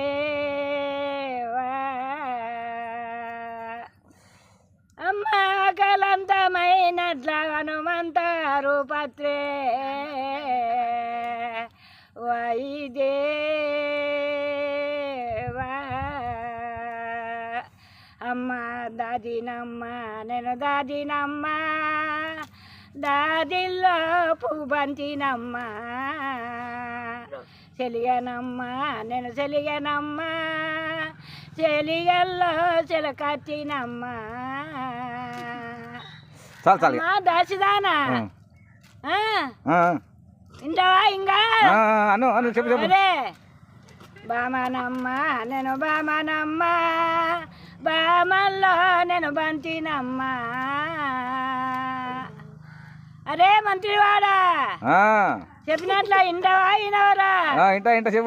వాయుదేవా అమ్మ కలంతమైనట్ల హనుమంత రూపత్రే వాయుదేవా అమ్మ దాదినమ్మ నేను దాదినమ్మ దాదిల్లో పువ్వంతినమ్మ చెలిగనమ్మ నేను చెలిగనమ్మ చెలిగల్లో చిలకత్తినమ్మ దాసిదానా ఇంటావా ఇంకా అదే బామనమ్మ నేను బామనమ్మ బామల్లో నేను బంతినమ్మ అరే మంత్రివాడా చెప్పినట్ల ఇంటవా ఇనవరా ఇంట